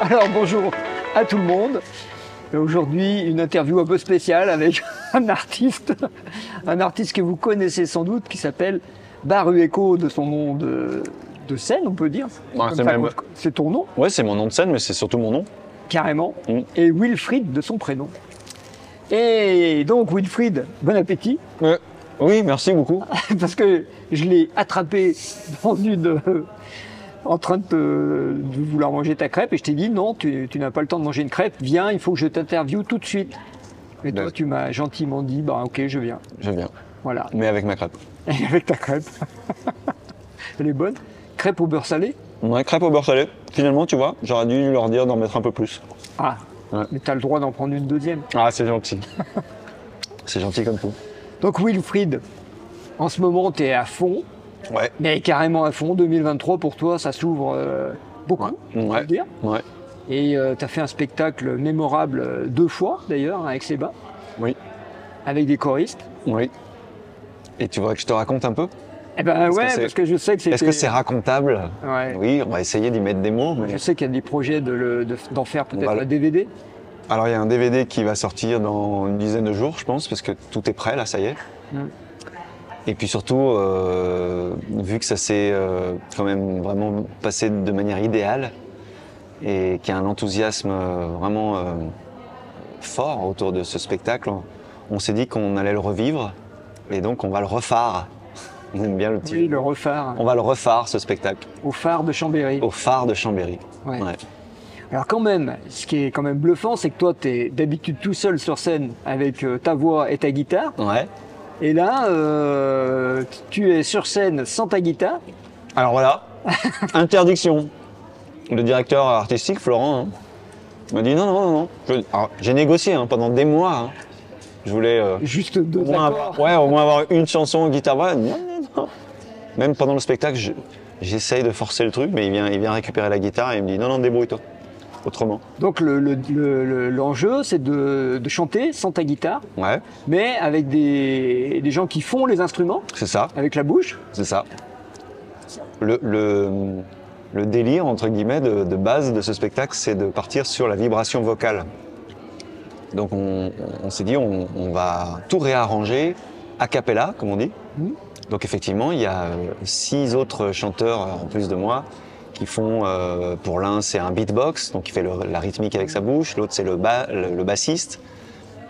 Alors bonjour à tout le monde. Aujourd'hui, une interview un peu spéciale avec un artiste que vous connaissez sans doute, qui s'appelle Barueco, de son nom de scène, on peut dire. Ouais, c'est ton nom, Ouais, c'est mon nom de scène, mais c'est surtout mon nom. carrément. Et Wilfried de son prénom. Et donc Wilfried, bon appétit. Oui, merci beaucoup. Parce que je l'ai attrapé en train de vouloir manger ta crêpe, et je t'ai dit non, tu n'as pas le temps de manger une crêpe, viens, il faut que je t'interviewe tout de suite. Et toi, tu m'as gentiment dit, bah ok, je viens. Je viens. Voilà. Mais avec ma crêpe. Et avec ta crêpe. Elle est bonne. Crêpe au beurre salé? Ouais, crêpe au beurre salé. Finalement, tu vois, j'aurais dû leur dire d'en mettre un peu plus. Ah, ouais. Mais tu as le droit d'en prendre une deuxième. Ah, c'est gentil. C'est gentil comme tout. Donc Wilfried, en ce moment, tu es à fond. Ouais. Mais carrément à fond. 2023, pour toi, ça s'ouvre beaucoup, on peut dire. Ouais. Et tu as fait un spectacle mémorable 2 fois, d'ailleurs, avec Seba. Oui. Avec des choristes. Oui. Et tu voudrais que je te raconte un peu? Eh ben ouais, parce que je sais que c'était... Est-ce que c'est racontable? Ouais. Oui, on va essayer d'y mettre des mots. Mais... Je sais qu'il y a des projets d'en faire peut-être un DVD. Alors il y a un DVD qui va sortir dans une dizaine de jours, je pense, parce que tout est prêt, là, ça y est. Et puis surtout, vu que ça s'est quand même vraiment passé de manière idéale, et qu'il y a un enthousiasme vraiment fort autour de ce spectacle, on s'est dit qu'on allait le revivre, et donc on va le refaire. On aime bien le titre. Oui, le refaire. On va le refaire, ce spectacle. Au phare de Chambéry. Au phare de Chambéry. Ouais. Ouais. Alors quand même, ce qui est quand même bluffant, c'est que toi, tu es d'habitude tout seul sur scène avec ta voix et ta guitare. Ouais. Et là, tu es sur scène sans ta guitare. Alors voilà, interdiction. Le directeur artistique, Florent, m'a dit non. J'ai négocié pendant des mois. Je voulais juste deux au moins avoir une chanson guitare. Ouais, non. Même pendant le spectacle, j'essaye de forcer le truc, mais il vient récupérer la guitare et il me dit non, débrouille-toi. Autrement. Donc l'enjeu, c'est de chanter sans ta guitare, mais avec des gens qui font les instruments. C'est ça. Avec la bouche. C'est ça. Le délire, entre guillemets, de base de ce spectacle, c'est de partir sur la vibration vocale. Donc on s'est dit, on va tout réarranger a cappella, comme on dit. Donc effectivement, il y a 6 autres chanteurs en plus de moi qui font, pour l'un c'est un beatbox, donc il fait la rythmique avec sa bouche, l'autre c'est le bassiste.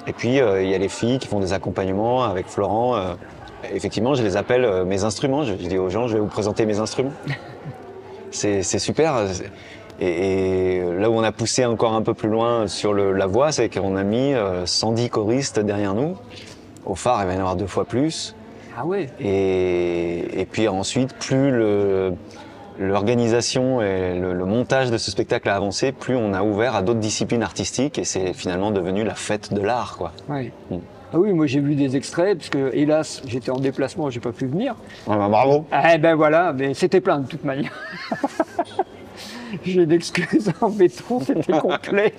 Et puis il y a les filles qui font des accompagnements avec Florent. Effectivement, je les appelle mes instruments, je dis aux gens, je vais vous présenter mes instruments. C'est super. Et là où on a poussé encore un peu plus loin sur la voix, c'est qu'on a mis 110 choristes derrière nous. Au phare, il va y en avoir 2 fois plus. Ah ouais. Et puis ensuite, plus l'organisation et le montage de ce spectacle a avancé, plus on a ouvert à d'autres disciplines artistiques, et c'est finalement devenu la fête de l'art, quoi. Ouais. Ah oui, moi j'ai vu des extraits, parce que hélas, j'étais en déplacement, j'ai pas pu venir. Ah bah, bravo. Eh ben voilà, mais c'était plein de toute manière. J'ai une excuse en béton, c'était complet.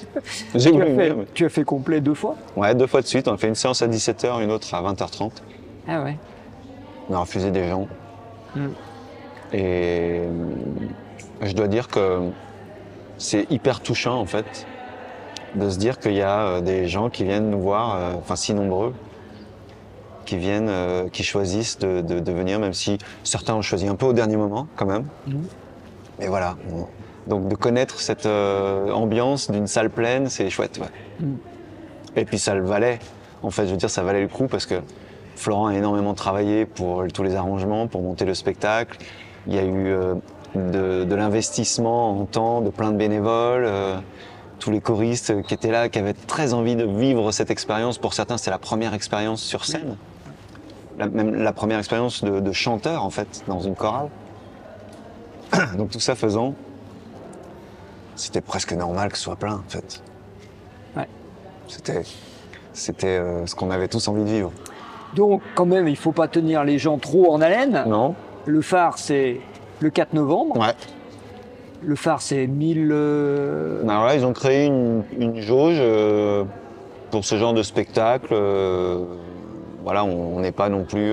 Tu as fait complet 2 fois? Ouais, 2 fois de suite. On a fait une séance à 17h, une autre à 20h30. Ah ouais. On a refusé des gens. Et je dois dire que c'est hyper touchant, en fait, de se dire qu'il y a des gens qui viennent nous voir, enfin si nombreux, qui viennent, qui choisissent de venir, même si certains ont choisi un peu au dernier moment, quand même. Mais voilà. Donc de connaître cette ambiance d'une salle pleine, c'est chouette, ouais. Et puis ça le valait. En fait, je veux dire, ça valait le coup parce que Florent a énormément travaillé pour tous les arrangements, pour monter le spectacle. Il y a eu de l'investissement en temps de plein de bénévoles, tous les choristes qui étaient là, qui avaient très envie de vivre cette expérience. Pour certains, c'était la première expérience sur scène, même la première expérience de chanteur, en fait, dans une chorale. Donc tout ça faisant, c'était presque normal que ce soit plein, en fait. Ouais. C'était ce qu'on avait tous envie de vivre. Donc, quand même, il ne faut pas tenir les gens trop en haleine. Non. Le phare, c'est le 4 novembre. Ouais. Le phare, c'est 1000... Alors là, ils ont créé une jauge pour ce genre de spectacle. Voilà, on n'est pas non plus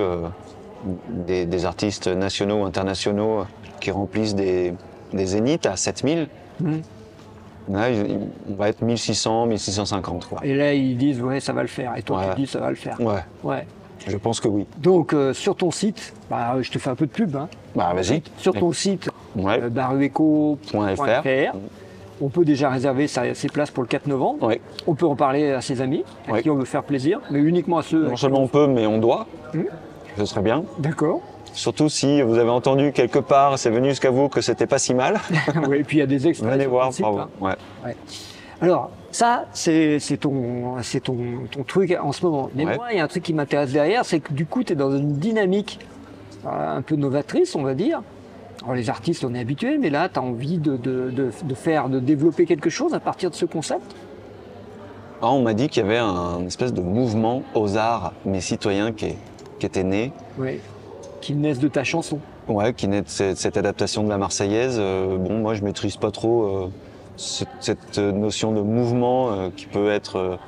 des artistes nationaux ou internationaux qui remplissent des zéniths à 7000. Là, on va être 1600, 1650 quoi. Et là, ils disent, ouais, ça va le faire. Et toi, Ouais. tu dis, ça va le faire. Ouais, Ouais. je pense que oui. Donc, sur ton site, bah, je te fais un peu de pub. Hein. Bah vas-y. Sur ton site, Ouais. barueco.fr, on peut déjà réserver ses places pour le 4 novembre. Ouais. On peut en parler à ses amis, à Ouais. qui on veut faire plaisir, mais uniquement à ceux... Non seulement on peut, mais on doit. Ce serait bien. D'accord. Surtout si vous avez entendu quelque part, c'est venu jusqu'à vous que c'était pas si mal. Oui, et puis il y a des extraits Venez sur voir, ton site, bravo. hein. Ouais. Ouais. Alors, ça, c'est ton truc en ce moment. Mais Ouais. moi, il y a un truc qui m'intéresse derrière, c'est que du coup, tu es dans une dynamique un peu novatrice, on va dire. Alors, les artistes, on est habitués, mais là, tu as envie de développer quelque chose à partir de ce concept. Ah, on m'a dit qu'il y avait un espèce de mouvement aux arts, mais citoyen qui était né. Oui. Qui naissent de ta chanson. Ouais, qui naît de cette adaptation de la Marseillaise. Bon, moi, je maîtrise pas trop cette notion de mouvement qui peut être,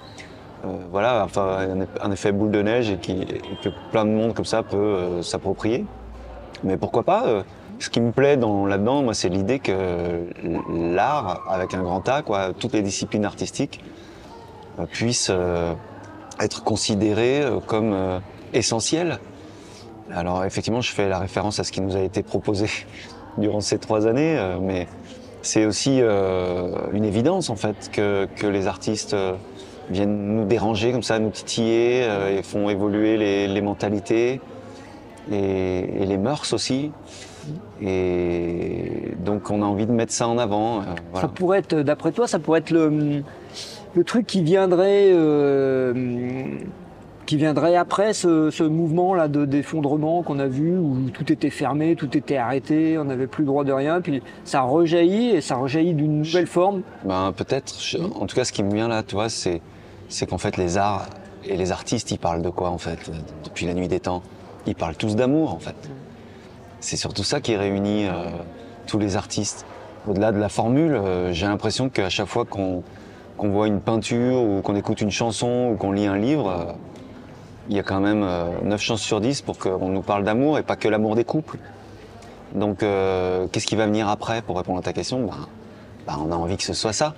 voilà, enfin, un effet boule de neige et que plein de monde comme ça peut s'approprier. Mais pourquoi pas ce qui me plaît là-dedans, moi, c'est l'idée que l'art, avec un grand A, quoi, toutes les disciplines artistiques, puissent être considérées comme essentielles. Alors effectivement, je fais la référence à ce qui nous a été proposé durant ces 3 années, mais c'est aussi une évidence en fait que les artistes viennent nous déranger comme ça, nous titiller, et font évoluer les mentalités et les mœurs aussi. Et donc on a envie de mettre ça en avant. Voilà. Ça pourrait être, d'après toi, ça pourrait être le truc qui viendrait après ce mouvement-là d'effondrement qu'on a vu, où tout était fermé, tout était arrêté, on n'avait plus le droit de rien, puis ça rejaillit, et ça rejaillit d'une nouvelle forme. Ben, peut-être. En tout cas, ce qui me vient là, tu vois, c'est qu'en fait, les arts et les artistes, ils parlent de quoi, en fait, depuis la nuit des temps? Ils parlent tous d'amour, en fait. C'est surtout ça qui réunit tous les artistes. Au-delà de la formule, j'ai l'impression qu'à chaque fois qu'on voit une peinture, ou qu'on écoute une chanson, ou qu'on lit un livre, il y a quand même 9 chances sur 10 pour qu'on nous parle d'amour, et pas que l'amour des couples. Donc, qu'est-ce qui va venir après, pour répondre à ta question? Ben, on a envie que ce soit ça.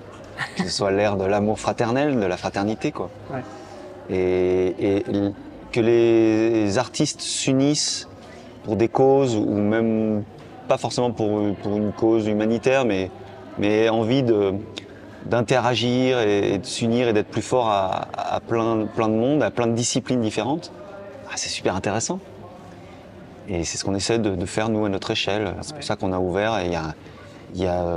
Que ce soit l'ère de l'amour fraternel, de la fraternité, quoi. Ouais. Et que les artistes s'unissent pour des causes, ou même pas forcément pour une cause humanitaire, mais envie d'interagir et de s'unir et d'être plus fort à plein de monde, à plein de disciplines différentes. C'est super intéressant. Et c'est ce qu'on essaie de faire, nous, à notre échelle. C'est pour ça qu'on a ouvert. Et il y a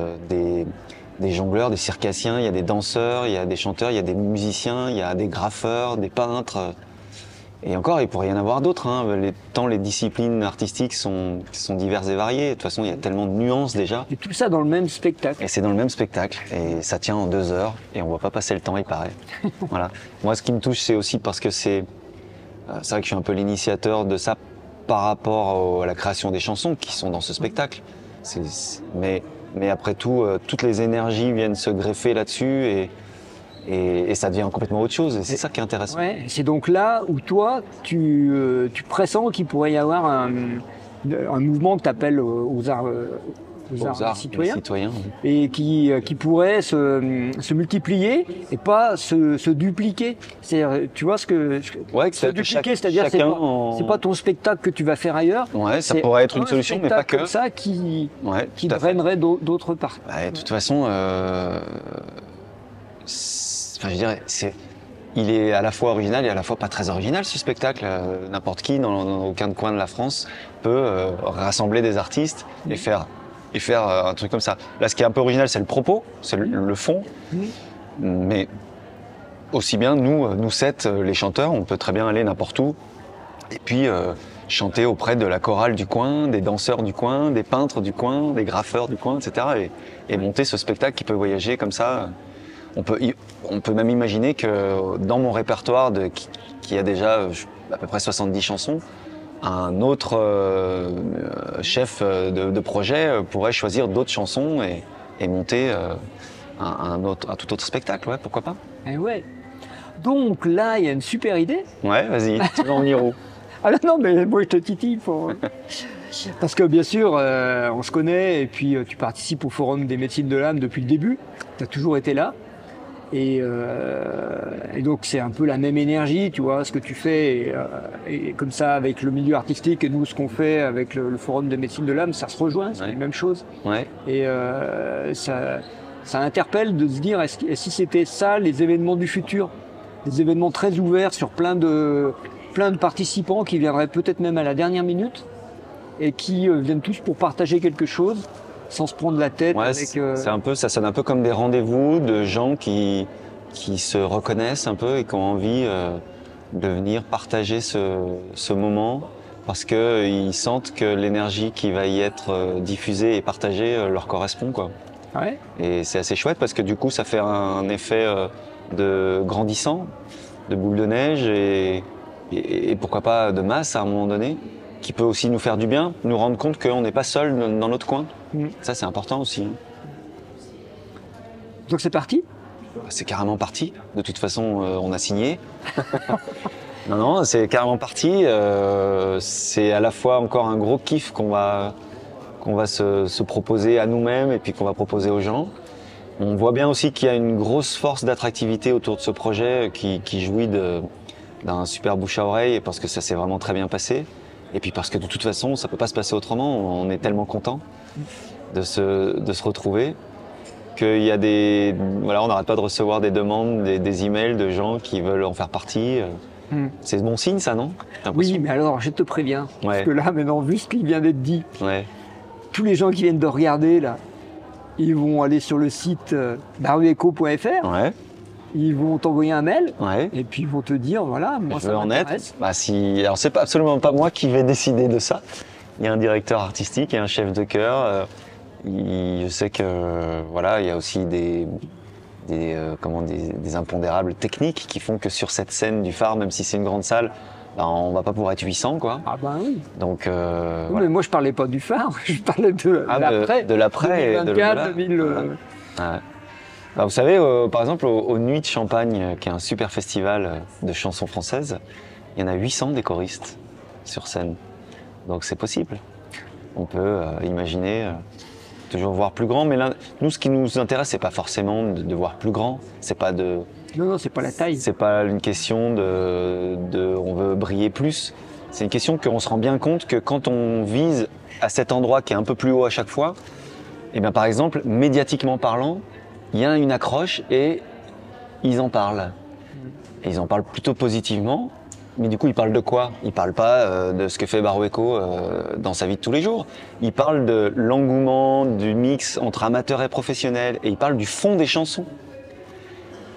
des jongleurs, des circassiens, il y a des danseurs, il y a des chanteurs, il y a des musiciens, il y a des graffeurs, des peintres. Et encore, il pourrait y en avoir d'autres. Hein. Tant les disciplines artistiques sont diverses et variées. De toute façon, il y a tellement de nuances déjà. Et tout ça dans le même spectacle. Et c'est dans le même spectacle. Et ça tient en 2 heures. Et on voit pas passer le temps, il paraît. Voilà. Moi, ce qui me touche, c'est aussi parce que c'est vrai que je suis un peu l'initiateur de ça par rapport à la création des chansons qui sont dans ce spectacle. Mais après tout, toutes les énergies viennent se greffer là-dessus et ça devient complètement autre chose. Et c'est ça qui est intéressant. Ouais, c'est donc là où toi, tu pressens qu'il pourrait y avoir un mouvement que tu appelles aux arts citoyens, oui. et qui pourrait se multiplier et pas se dupliquer. C'est-à-dire, tu vois ce que Ouais, que se dupliquer, c'est-à-dire c'est pas ton spectacle que tu vas faire ailleurs. Ouais, ça pourrait être une solution, mais pas que. Comme ça qui tout à fait. drainerait d'autres parts. Ouais, de toute façon, je dirais, il est à la fois original et à la fois pas très original, ce spectacle. N'importe qui, dans aucun coin de la France, peut rassembler des artistes et faire un truc comme ça. Là, ce qui est un peu original, c'est le propos, c'est le fond. Mais aussi bien, nous 7, les chanteurs, on peut très bien aller n'importe où et puis chanter auprès de la chorale du coin, des danseurs du coin, des peintres du coin, des graffeurs du coin, etc. Et monter ce spectacle qui peut voyager comme ça. On peut même imaginer que dans mon répertoire qui a déjà à peu près 70 chansons, un autre chef de projet pourrait choisir d'autres chansons et monter un tout autre spectacle, ouais, pourquoi pas. Et ouais. Donc là, il y a une super idée. Ouais, vas-y, tu vas en venir où? Ah non, mais moi je te titille pour... Parce que bien sûr, on se connaît et puis tu participes au Forum des médecines de l'âme depuis le début. Tu as toujours été là. Et donc c'est un peu la même énergie, tu vois, ce que tu fais. Et comme ça, avec le milieu artistique et nous, ce qu'on fait avec le Forum des médecines de l'âme, ça se rejoint, c'est Ouais. les mêmes choses. Ouais. Et ça interpelle de se dire, et si c'était ça, les événements du futur, des événements très ouverts sur plein de participants qui viendraient peut-être même à la dernière minute et qui viennent tous pour partager quelque chose sans se prendre la tête Ouais, avec... c'est un peu, ça sonne un peu comme des rendez-vous de gens qui se reconnaissent un peu et qui ont envie de venir partager ce moment parce qu'ils sentent que l'énergie qui va y être diffusée et partagée leur correspond, quoi. Ouais. Et c'est assez chouette parce que du coup, ça fait un effet de grandissant, de boule de neige et pourquoi pas de masse à un moment donné, qui peut aussi nous faire du bien, nous rendre compte qu'on n'est pas seul dans notre coin. Ça, c'est important aussi. Donc c'est parti. C'est carrément parti. De toute façon, on a signé. Non, c'est carrément parti. C'est à la fois encore un gros kiff qu'on va se proposer à nous-mêmes et puis qu'on va proposer aux gens. On voit bien aussi qu'il y a une grosse force d'attractivité autour de ce projet qui jouit d'un super bouche à oreille parce que ça s'est vraiment très bien passé. Et puis parce que de toute façon, ça peut pas se passer autrement. On est tellement content de se retrouver qu'il y a voilà, on n'arrête pas de recevoir des demandes, des emails de gens qui veulent en faire partie. C'est bon signe, ça, non? Oui, mais alors, je te préviens. Ouais. Parce que là, maintenant, vu ce qui vient d'être dit, Ouais. tous les gens qui viennent de regarder, là, ils vont aller sur le site barueco.fr, Ouais. ils vont t'envoyer un mail, Ouais. et puis ils vont te dire, voilà, moi, Je ça veux en être. m'intéresse. Bah, alors c'est absolument pas moi qui vais décider de ça. Il y a un directeur artistique et un chef de chœur. Je sais que voilà, il y a aussi des impondérables techniques qui font que sur cette scène du phare, même si c'est une grande salle, bah, on va pas pouvoir être 800, quoi. Ah ben oui. Donc Oui, voilà. mais moi, je parlais pas du phare, je parlais de l'après. de l'après et de 2024, l'au-delà. 2000... Ouais. Bah, vous savez, par exemple, aux Nuits de Champagne, qui est un super festival de chansons françaises, il y en a 800 des choristes sur scène. Donc c'est possible. On peut imaginer toujours voir plus grand, mais là, nous, ce qui nous intéresse, c'est pas forcément de voir plus grand. C'est pas Non, c'est pas la taille. c'est pas une question on veut briller plus. C'est une question qu'on se rend bien compte que quand on vise à cet endroit qui est un peu plus haut à chaque fois, et bien par exemple, médiatiquement parlant, il y a une accroche et ils en parlent. Et ils en parlent plutôt positivement, mais du coup ils parlent de quoi? Ils parlent pas de ce que fait Barueco dans sa vie de tous les jours. Ils parlent de l'engouement, du mix entre amateurs et professionnels, et ils parlent du fond des chansons.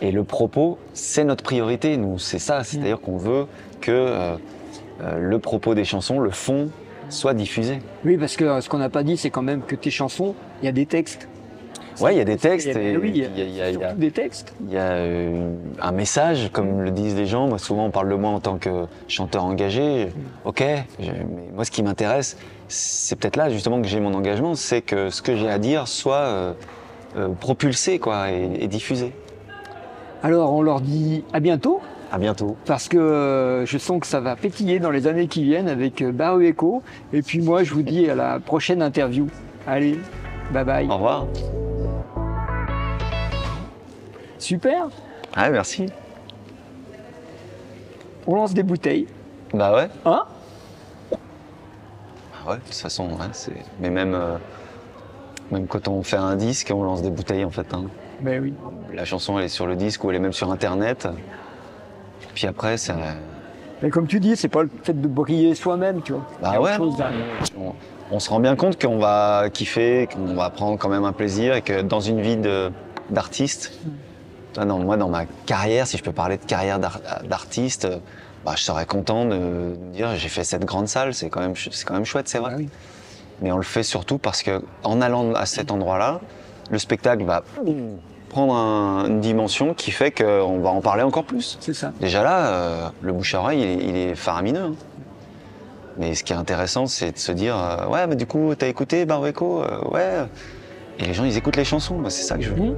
Et le propos, c'est notre priorité, nous, c'est ça. C'est-à-dire qu'on veut que le propos des chansons, le fond, soit diffusé. Oui, parce que ce qu'on n'a pas dit, c'est quand même que tes chansons, il y a des textes. Ouais, il y a des textes. Oui, il il y a des textes. Il y a un message, comme le disent les gens. Moi, souvent, on parle de moi en tant que chanteur engagé. Ok, mais moi, ce qui m'intéresse, c'est peut-être là, justement, que j'ai mon engagement, c'est que ce que j'ai à dire soit propulsé, quoi, et diffusé. Alors, on leur dit à bientôt, À bientôt. parce que je sens que ça va pétiller dans les années qui viennent avec Barueco. Et puis moi, je vous dis à la prochaine interview. Allez, bye bye. Au revoir. Super, Ah, merci. on lance des bouteilles. Bah ouais. Hein? Ouais, de toute façon, ouais, c'est. Mais même quand on fait un disque, on lance des bouteilles en fait. Hein. Ben oui. La chanson, elle est sur le disque ou elle est même sur Internet. Puis après, ça. Mais comme tu dis, c'est pas le fait de briller soi-même, tu vois. Il y Bah a ouais. autre chose derrière. On se rend bien compte qu'on va kiffer, qu'on va prendre quand même un plaisir et que dans une vie d'artiste, moi dans ma carrière, si je peux parler de carrière d'artiste, bah, je serais content de me dire j'ai fait cette grande salle, c'est quand même chouette, c'est vrai. Ah oui. Mais on le fait surtout parce que en allant à cet endroit-là, le spectacle va prendre une dimension qui fait qu'on va en parler encore plus. C'est ça. Déjà là, le bouche à oreille, il est faramineux. Hein. Mais ce qui est intéressant, c'est de se dire ouais, mais du coup, t'as écouté Barueco ouais. Et les gens, ils écoutent les chansons. Moi, c'est ça que je veux.